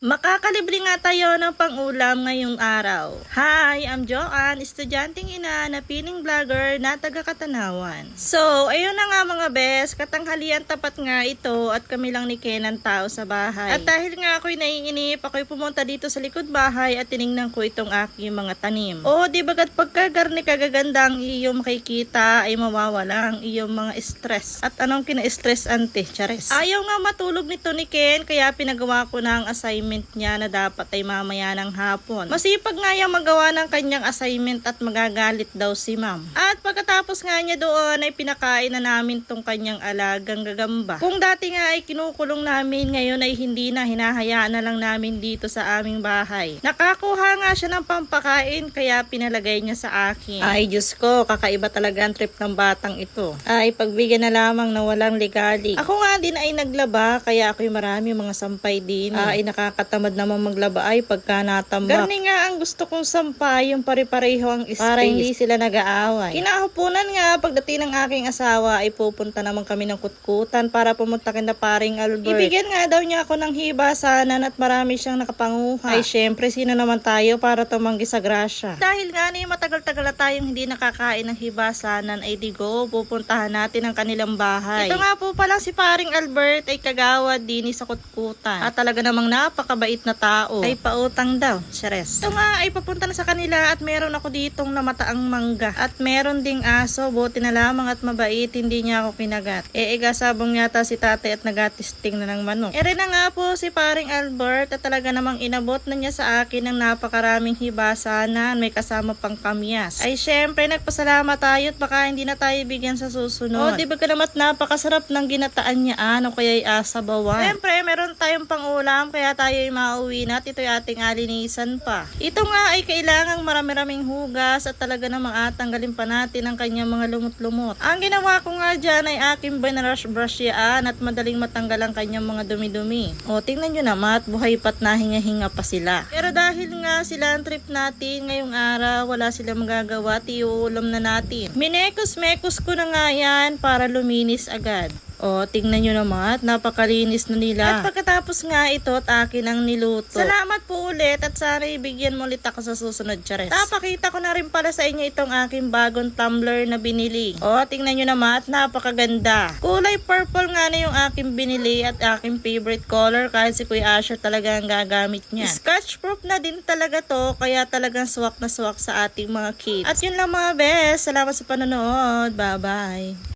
Makakalibre nga tayo ng pang-ulam ngayong araw. Hi, I'm Joanne, estudyanteng ina na piling vlogger na taga Katanawan. So, ayun na nga mga bes, katanghalian tapat nga ito at kami lang ni Ken ang tao sa bahay. At dahil nga ako'y naiinip, ako'y pumunta dito sa likod bahay at tiningnan ko itong aking mga tanim. O, di bagat pagkagarni kagaganda ang iyong makikita ay mawawala ang iyong mga stress. At anong kina-stress ante? Chares. Ayaw nga matulog nito ni Ken, kaya pinagawa ko na ang assignment niya na dapat ay mamaya ng hapon. Masipag nga yung magawa ng kanyang assignment at magagalit daw si ma'am. At pagkatapos nga niya doon ay pinakain na namin tong kanyang alagang gagamba. Kung dati nga ay kinukulong namin, ngayon ay hindi na, hinahayaan na lang namin dito sa aming bahay. Nakakuha nga siya ng pampakain kaya pinalagay niya sa akin. Ay Diyos ko, kakaiba talaga ang trip ng batang ito. Ay pagbigyan na lamang na walang ligalig. Ako nga din ay naglaba kaya ako'y marami mga sampay din. Ay nakakatamad naman maglaba ay pagka natambak. Garni nga ang gusto kong sampay, yung pare-pareho ang space. Para hindi sila nag-aaway. Kinahaponan nga, pagdating ng aking asawa ay pupunta naman kami ng kutkutan para pumunta kina paring Albert. Ibigyan nga daw niya ako ng hibasanan at marami siyang nakapanguha. Ay syempre, sino naman tayo para tumanggi sa grasya. Dahil nga na matagal-tagal na tayong hindi nakakain ng hibasanan ay digo, pupuntahan natin ang kanilang bahay. Ito nga po pala si paring Albert ay kagawad din sa kutkutan. At talaga namang napakabait na tao. Ay pautang daw, Chares. Ito nga ay papunta na sa kanila at meron ako ditong namataang mangga. At meron ding aso, buti na lamang at mabait, hindi niya ako kinagat. Igasabong yata si tatay at nagatisting na ng manok. Ere na nga po si paring Albert at talaga namang inabot na niya sa akin ng napakaraming hibasanan, may kasama pang kamyas. Ay syempre nagpasalamat tayo at baka hindi na tayo bigyan sa susunod. O di ba ka naman napakasarap ng ginataan niya o kaya ay asabawan. Syempre meron tayong pang-ulam kaya tayo ay mauwi na at ito'y ating alinisan pa. Ito nga ay kailangang marami-raming hugas at talaga namang atanggalin pa natin ang kanyang mga lumot-lumot. Ang ginawa ko nga dyan ay aking binarush-brush yan at madaling matanggal ang kanyang mga dumi-dumi. O tingnan nyo naman at buhay pat na hinga-hinga pa sila. Pero dahil nga sila ang trip natin ngayong araw, wala sila magagawa, iuulam na natin. Minekos-mekos ko na nga yan para luminis agad. O, tingnan nyo naman, napakalinis na nila. At pagkatapos nga ito at akin ang niluto. Salamat po ulit at sana ibigyan mo ulit ako sa susunod, Chares. Napakita ko na rin pala sa inyo itong aking bagong tumbler na binili. O, tingnan nyo naman at napakaganda. Kulay purple nga na yung aking binili at aking favorite color kahit si Kuya Asher talaga ang gagamit niya. Scotch proof na din talaga to kaya talagang swak na swak sa ating mga kids. At yun lang mga bes. Salamat sa panonood. Bye-bye.